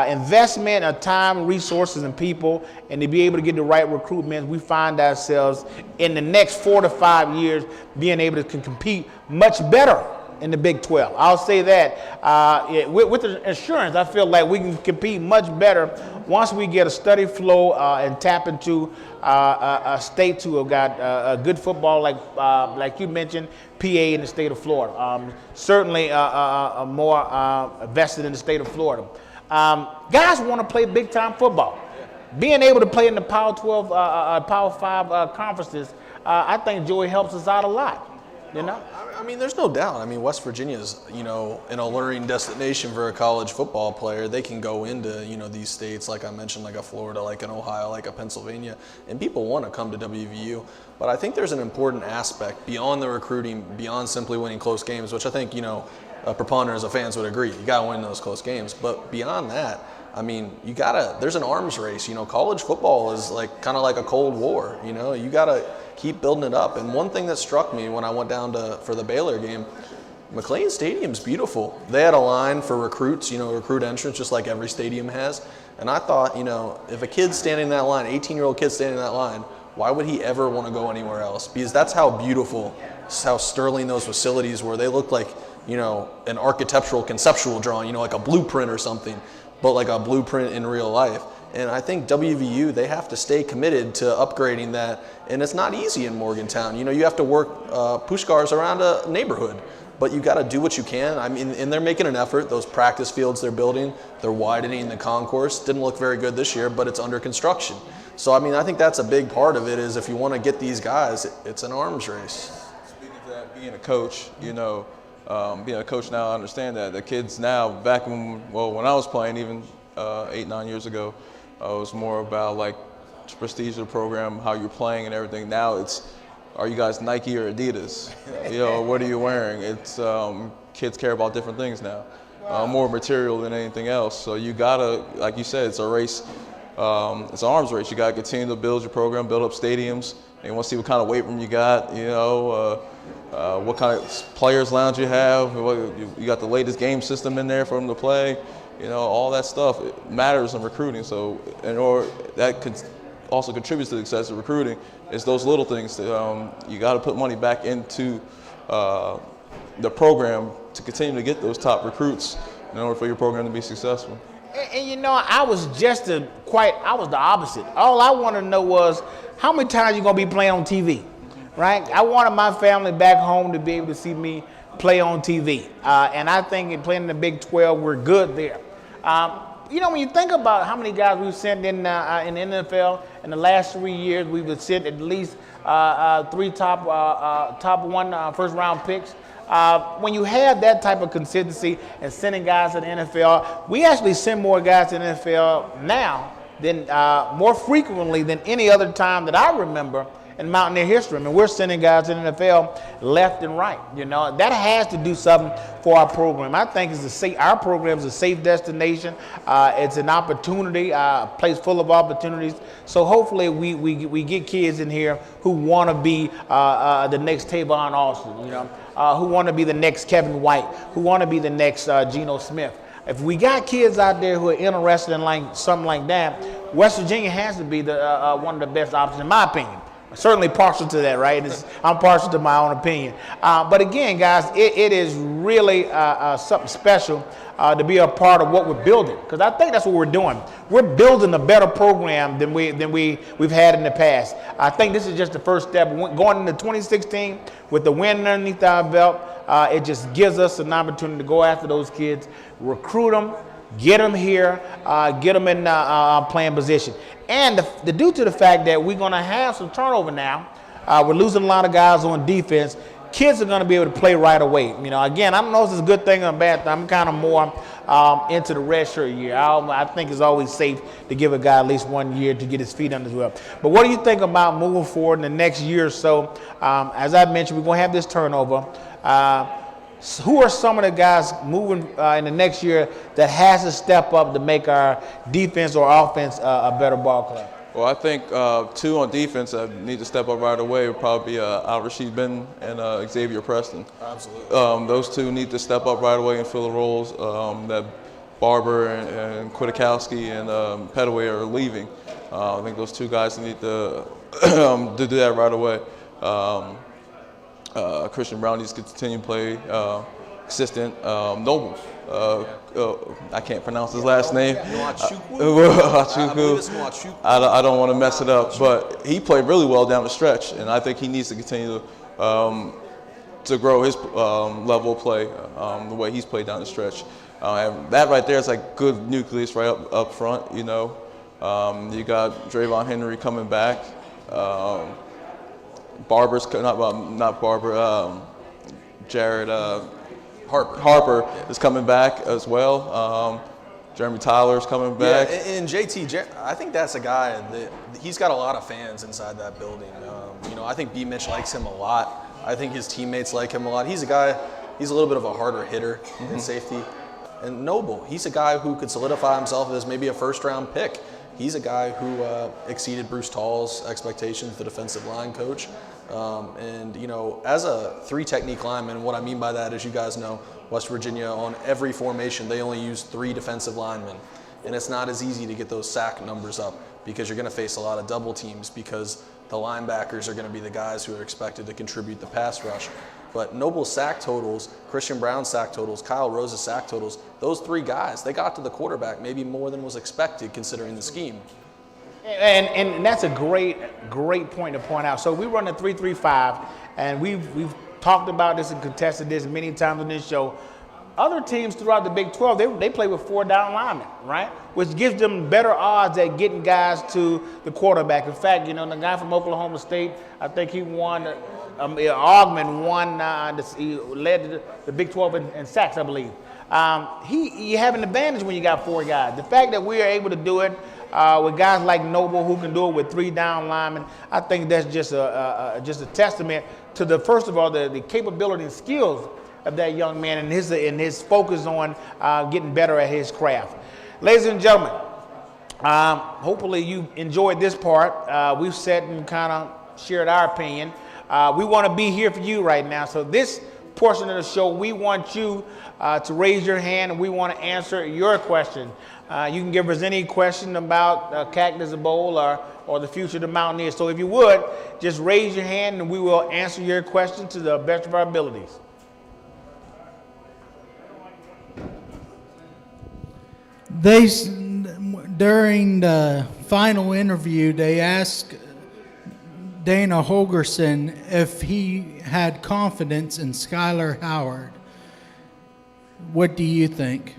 investment of time, resources, and people, and to be able to get the right recruitment, we find ourselves in the next 4 to 5 years being able to compete much better in the Big 12. I'll say that with the insurance, I feel like we can compete much better once we get a steady flow and tap into states who have got a good football, like you mentioned, PA in the state of Florida. Certainly more vested in the state of Florida. Guys want to play big time football. Being able to play in the Power 12, Power 5 conferences, I think Joey helps us out a lot. You know? I mean, there's no doubt. I mean, West Virginia's, an alluring destination for a college football player. They can go into, these states, like I mentioned, like a Florida, like an Ohio, like a Pennsylvania, and people want to come to WVU. But I think there's an important aspect beyond the recruiting, beyond simply winning close games, which I think, a preponderance of fans would agree. You got to win those close games. But beyond that, I mean, there's an arms race. College football is kind of like a Cold War. You gotta keep building it up. And one thing that struck me when I went down for the Baylor game, McLean Stadium's beautiful. They had a line for recruits, recruit entrance, just like every stadium has. And I thought, if a kid's standing in that line, 18-year-old kid standing in that line, why would he ever want to go anywhere else? Because that's how beautiful, how sterling those facilities were. They looked like, an architectural conceptual drawing, like a blueprint or something, but like a blueprint in real life. And I think WVU, they have to stay committed to upgrading that. And it's not easy in Morgantown. You have to work push cars around a neighborhood. But you got to do what you can. I mean, and they're making an effort. Those practice fields they're building, they're widening the concourse. Didn't look very good this year, but it's under construction. So, I mean, I think that's a big part of it is if you want to get these guys, it's an arms race. Speaking of that, being a coach, being a coach now, I understand that. The kids now, back when I was playing, even 8-9 years ago, it was more about like prestige of the program, how you're playing and everything. Now it's, are you guys Nike or Adidas? What are you wearing? It's kids care about different things now, more material than anything else. So you gotta, like you said, it's a race. It's an arms race. You gotta continue to build your program, build up stadiums. And you want to see what kind of weight room you got. What kind of players lounge you have. You got the latest game system in there for them to play. All that stuff it matters in recruiting. So that could also contributes to the success of recruiting. It's those little things that you got to put money back into the program to continue to get those top recruits in order for your program to be successful. And I was the opposite. All I wanted to know was how many times you gonna be playing on TV, right? I wanted my family back home to be able to see me play on TV, and I think in playing in the Big 12, we're good there. When you think about how many guys we've sent in the NFL in the last 3 years, we've sent at least 3 top one first round picks. When you have that type of consistency and sending guys to the NFL, we actually send more guys to the NFL now than more frequently than any other time that I remember in Mountaineer history. I mean, we're sending guys to the NFL left and right. That has to do something for our program. I think our program is a safe destination. It's an opportunity, a place full of opportunities. So hopefully we get kids in here who want to be the next Tavon Austin, who want to be the next Kevin White, who want to be the next Geno Smith. If we got kids out there who are interested in something like that, West Virginia has to be one of the best options, in my opinion. Certainly partial to that, right? I'm partial to my own opinion. But again, guys, it is really something special to be a part of what we're building, because I think that's what we're doing. We're building a better program than we've had in the past. I think this is just the first step. Going into 2016 with the win underneath our belt, it just gives us an opportunity to go after those kids, recruit them, get them here, get them in playing position. And due to the fact that we're going to have some turnover now, we're losing a lot of guys on defense, kids are going to be able to play right away. Again, I don't know if it's a good thing or a bad thing. I'm kind of more into the redshirt year. I think it's always safe to give a guy at least 1 year to get his feet under the belt. But what do you think about moving forward in the next year or so? As I mentioned, we're going to have this turnover. Who are some of the guys moving in the next year that has to step up to make our defense or offense a better ball club? Well, I think 2 on defense that need to step up right away would probably be Al-Rashid Benton and Xavier Preston. Absolutely. Those 2 need to step up right away and fill the roles that Barber and Kwiatkowski and Petaway are leaving. I think those 2 guys need to do that right away. Christian Brown needs to continue to play consistent. Noble, I can't pronounce his last name. Nwachukwu. I don't want to mess it up, but he played really well down the stretch, and I think he needs to continue to grow his level of play the way he's played down the stretch. And that right there is like good nucleus right up front. You got Drayvon Henry coming back. Jared Harper is coming back as well. Jeremy Tyler's coming back. Yeah, and JT, I think that's a guy that he's got a lot of fans inside that building. I think B. Mitch likes him a lot. I think his teammates like him a lot. He's a guy, he's a little bit of a harder hitter in safety. And Noble, he's a guy who could solidify himself as maybe a first-round pick. He's a guy who exceeded Bruce Tall's expectations, the defensive line coach. And, you know, as a 3-technique lineman, what I mean by that is, you guys know, West Virginia, on every formation, they only use 3 defensive linemen. And it's not as easy to get those sack numbers up because you're going to face a lot of double teams because the linebackers are going to be the guys who are expected to contribute the pass rush. But Noble's sack totals, Christian Brown's sack totals, Kyle Rose's sack totals, those 3 guys, they got to the quarterback maybe more than was expected considering the scheme. And that's a great point to point out. So we run a 3-3-5, and we've talked about this and contested this many times on this show. Other teams throughout the Big 12, they play with 4 down linemen, right? Which gives them better odds at getting guys to the quarterback. In fact, you know, the guy from Oklahoma State, I think he won, Augman won, he led the Big 12 in sacks, I believe. You have an advantage when you got 4 guys. The fact that we are able to do it with guys like Noble who can do it with 3 down linemen, I think that's just a testament to first of all, the capability and skills of that young man and his focus on getting better at his craft. Ladies and gentlemen, hopefully you enjoyed this part. We've sat and kind of shared our opinion. We want to be here for you right now. So this portion of the show, we want you to raise your hand and we want to answer your question. You can give us any question about Cactus Bowl or the future of the Mountaineers. So if you would, just raise your hand and we will answer your question to the best of our abilities. During the final interview, they asked Dana Holgerson if he had confidence in Skylar Howard. What do you think?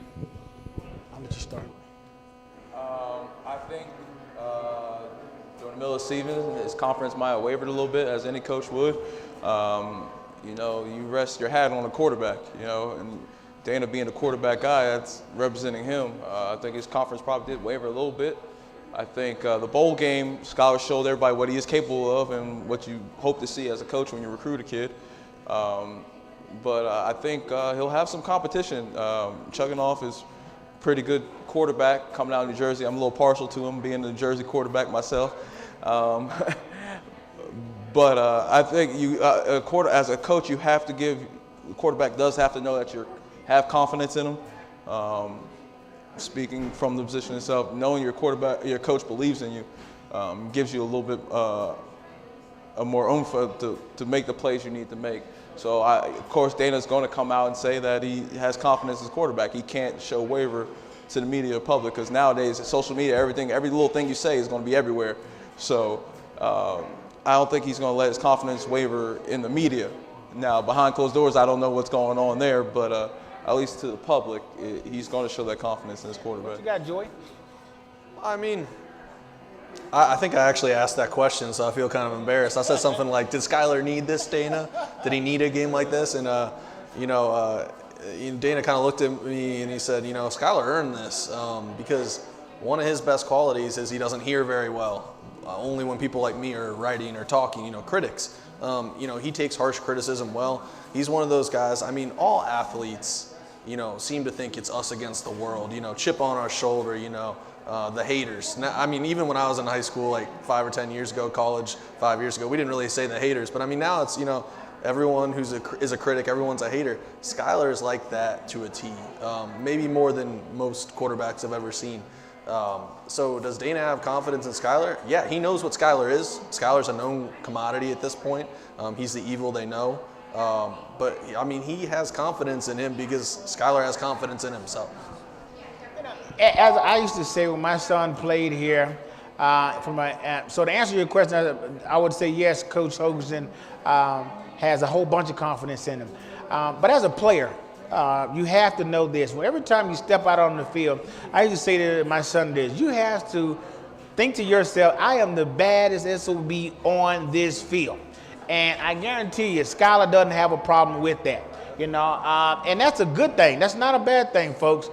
I'll let you start. I think during the middle of the season, his confidence might have wavered a little bit, as any coach would. You know, you rest your hat on a quarterback, you know, and Dana being a quarterback guy, that's representing him. I think his confidence probably did waver a little bit. I think the bowl game, Skylar showed everybody what he is capable of and what you hope to see as a coach when you recruit a kid. But I think he'll have some competition. Chugginoff is a pretty good quarterback coming out of New Jersey. I'm a little partial to him, being a New Jersey quarterback myself. But I think as a coach, you have to give the quarterback does have to know that you have confidence in him. Speaking from the position itself, knowing your coach believes in you, gives you a little bit a more oomph to make the plays you need to make. So, of course, Dana's going to come out and say that he has confidence as a quarterback. He can't show waver to the media public because nowadays, social media, every little thing you say is going to be everywhere. So, I don't think he's going to let his confidence waver in the media. Now, behind closed doors, I don't know what's going on there, but at least to the public, he's going to show that confidence in his quarterback. What you got, Joy? I mean, I think I actually asked that question, so I feel kind of embarrassed. I said something like, did Skylar need this, Dana? Did he need a game like this? And, Dana kind of looked at me and he said, Skylar earned this because one of his best qualities is he doesn't hear very well. Only when people like me are writing or talking, critics. He takes harsh criticism well. He's one of those guys. I mean, all athletes, seem to think it's us against the world, chip on our shoulder, the haters. Now, I mean, even when I was in high school, like 5 or 10 years ago, college, 5 years ago, we didn't really say the haters. But I mean, now it's, everyone is a critic, everyone's a hater. Skylar is like that to a T, maybe more than most quarterbacks I've ever seen. So does Dana have confidence in Skylar? Yeah, he knows what Skylar is. Skylar's a known commodity at this point. He's the evil they know. But, I mean, he has confidence in him because Skylar has confidence in himself. As I used to say when my son played here, so to answer your question, I would say yes, Coach Hogerson has a whole bunch of confidence in him. But as a player, you have to know this. Every time you step out on the field, I used to say to my son this, you have to think to yourself, I am the baddest SOB on this field. And I guarantee you, Skylar doesn't have a problem with that. And that's a good thing. That's not a bad thing, folks.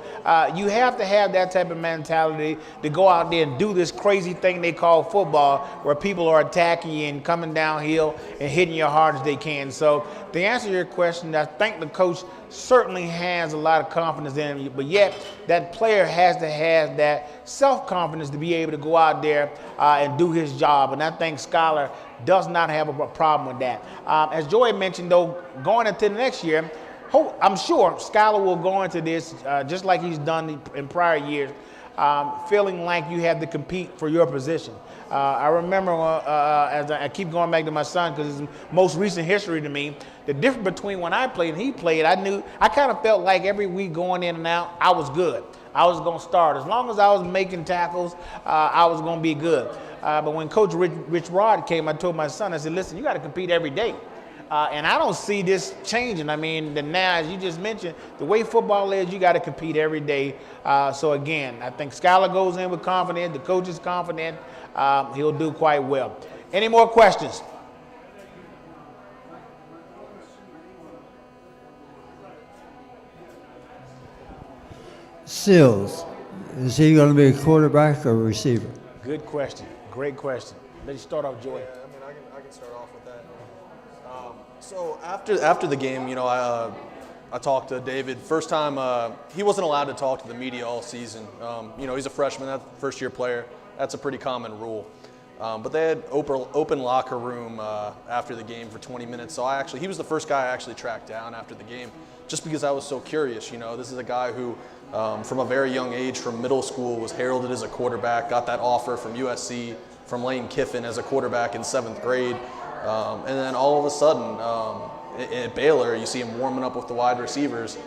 You have to have that type of mentality to go out there and do this crazy thing they call football, where people are attacking you and coming downhill and hitting you as hard as they can. So to answer your question, I think the coach certainly has a lot of confidence in him, but yet that player has to have that self-confidence to be able to go out there and do his job. And I think Skylar does not have a problem with that. As Joey mentioned, though, going into the next year, I'm sure Skylar will go into this just like he's done in prior years, feeling like you have to compete for your position. I remember, as I keep going back to my son because it's most recent history to me, the difference between when I played and he played, I kind of felt like every week going in and out, I was good. I was going to start. As long as I was making tackles, I was going to be good. But when Coach Rich Rod came, I told my son, I said, listen, you got to compete every day. And I don't see this changing. I mean, now, as you just mentioned, the way football is, you got to compete every day. So, again, I think Skylar goes in with confidence. The coach is confident. He'll do quite well. Any more questions? Sills, is he going to be a quarterback or a receiver? Good question. Great question. Let's start off, Joey. Yeah, I can start off with that. So after the game, I talked to David. First time, he wasn't allowed to talk to the media all season. He's a freshman, that's a first-year player. That's a pretty common rule. But they had open locker room after the game for 20 minutes. So he was the first guy I actually tracked down after the game, just because I was so curious. This is a guy who, from a very young age, from middle school, was heralded as a quarterback, got that offer from USC, from Lane Kiffin as a quarterback in 7th grade. And then all of a sudden, at Baylor, you see him warming up with the wide receivers.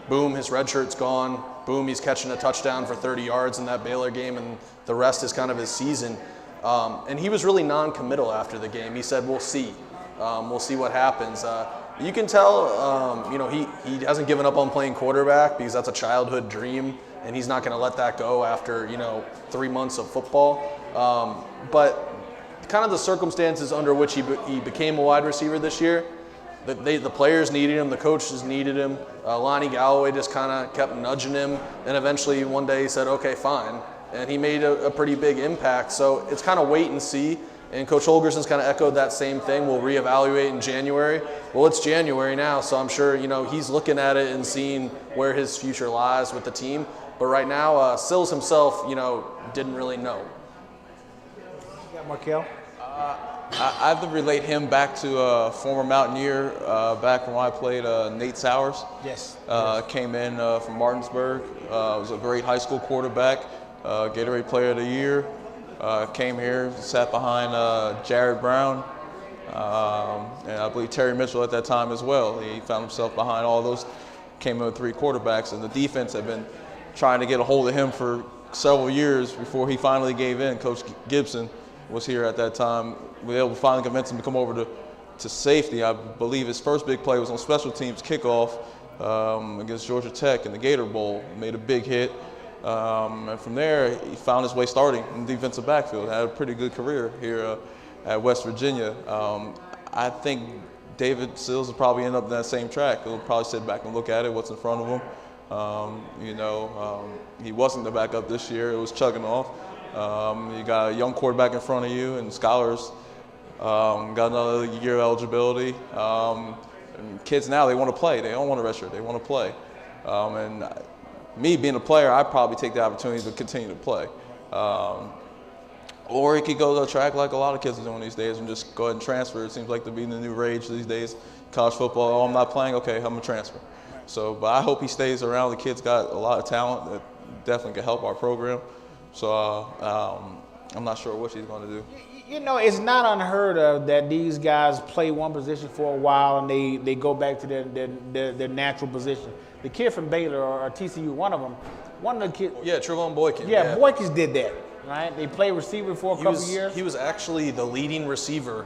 Boom, his red shirt's gone. Boom, he's catching a touchdown for 30 yards in that Baylor game, and the rest is kind of his season. And he was really non-committal after the game. He said, we'll see. We'll see what happens. You can tell, he hasn't given up on playing quarterback because that's a childhood dream, and he's not going to let that go after, 3 months of football. But kind of the circumstances under which he became a wide receiver this year, the players needed him, the coaches needed him. Lonnie Galloway just kind of kept nudging him, and eventually one day he said, okay, fine. And he made a pretty big impact. So it's kind of wait and see. And Coach Holgerson's kind of echoed that same thing. We'll reevaluate in January. Well, it's January now, so I'm sure he's looking at it and seeing where his future lies with the team. But right now, Sills himself, didn't really know. Yeah, Markel? I have to relate him back to a former Mountaineer back when I played Nate Sowers. Yes. Came in from Martinsburg. Was a great high school quarterback, Gatorade Player of the Year. Came here, sat behind Jared Brown, and I believe Terry Mitchell at that time as well. He found himself behind all those, came in with 3 quarterbacks, and the defense had been trying to get a hold of him for several years before he finally gave in. Coach Gibson was here at that time. We were able to finally convince him to come over to safety. I believe his first big play was on special teams kickoff against Georgia Tech in the Gator Bowl. Made a big hit. And from there, he found his way starting in the defensive backfield. Had a pretty good career here at West Virginia. I think David Sills will probably end up in that same track. He'll probably sit back and look at it, what's in front of him. He wasn't the backup this year. It was chugging off. You got a young quarterback in front of you, and Scholars got another year of eligibility. And kids now, they want to play. They don't want to redshirt. They want to play. And me being a player, I'd probably take the opportunity to continue to play. Or he could go to a track like a lot of kids are doing these days and just go ahead and transfer. It seems like to be the new rage these days. College football, oh, I'm not playing, okay, I'm going to transfer. So, but I hope he stays around. The kid's got a lot of talent that definitely can help our program. So I'm not sure what he's going to do. It's not unheard of that these guys play one position for a while and they go back to their natural position. The kid from Baylor or TCU, one of the kids. Yeah, Trevon Boykin. Yeah, Boykins did that, right? They played receiver for a couple years. He was actually the leading receiver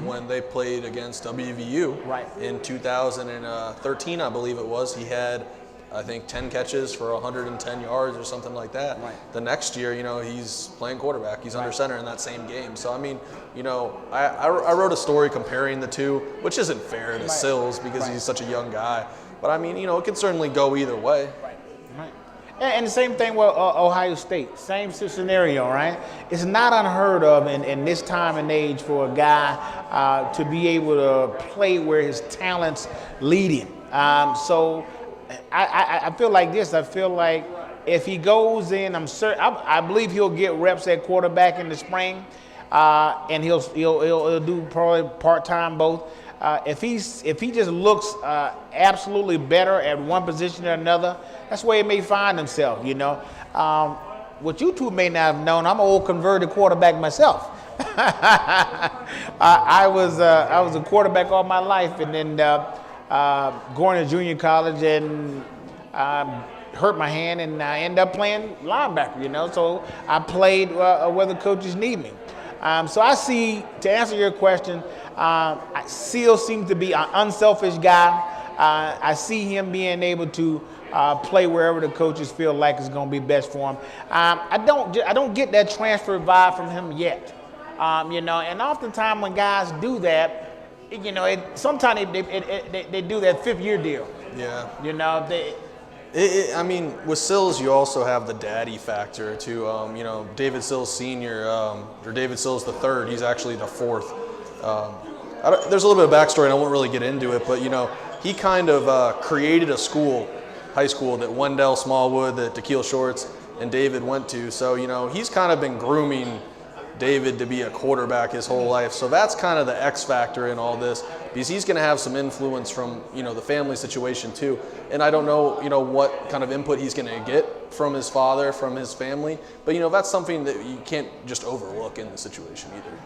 when they played against WVU. Right. In 2013, I believe it was. He had, I think, 10 catches for 110 yards or something like that. Right. The next year, he's playing quarterback. He's under center in that same game. So, I mean, I wrote a story comparing the two, which isn't fair to Sills because he's such a young guy. But I mean, it could certainly go either way. Right. And the same thing with Ohio State, same scenario, right? It's not unheard of in this time and age for a guy to be able to play where his talents lead him. So I feel like this. I feel like if he goes in, I believe he'll get reps at quarterback in the spring, and he'll do probably part-time both. If he just looks absolutely better at one position or another, that's where he may find himself. What you two may not have known, I'm an old converted quarterback myself. I was a quarterback all my life, and then going to junior college and hurt my hand, and I ended up playing linebacker. So I played where the coaches need me. So I see, to answer your question, Seal seems to be an unselfish guy. I see him being able to play wherever the coaches feel like is going to be best for him. I don't get that transfer vibe from him yet. And oftentimes when guys do that, sometimes they do that 5th-year deal. Yeah. I mean, with Sills, you also have the daddy factor too. David Sills Sr. Or David Sills the third. He's actually the 4th. There's a little bit of backstory, and I won't really get into it, but he kind of created a high school that Wendell Smallwood, that Tequil Shorts, and David went to. So he's kind of been grooming David to be a quarterback his whole life. So that's kind of the X factor in all this, because he's going to have some influence from, the family situation too. And I don't know, what kind of input he's going to get from his father, from his family. But, that's something that you can't just overlook in the situation either.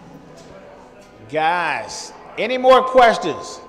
Guys, any more questions?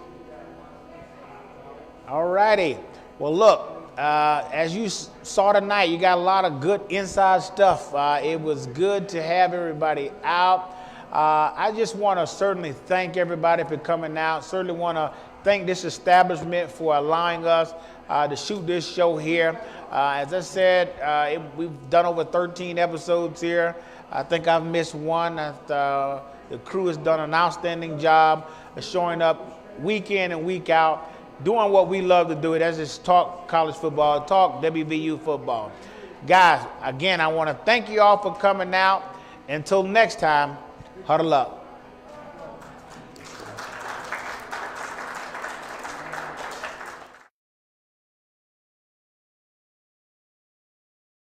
All righty. Well, look. As you saw tonight, you got a lot of good inside stuff. It was good to have everybody out. I just want to certainly thank everybody for coming out. Certainly want to thank this establishment for allowing us to shoot this show here. As I said, we've done over 13 episodes here. I think I've missed one. The crew has done an outstanding job of showing up week in and week out, doing what we love to do. That's just talk college football, talk WVU football. Guys, again, I want to thank you all for coming out. Until next time, huddle up.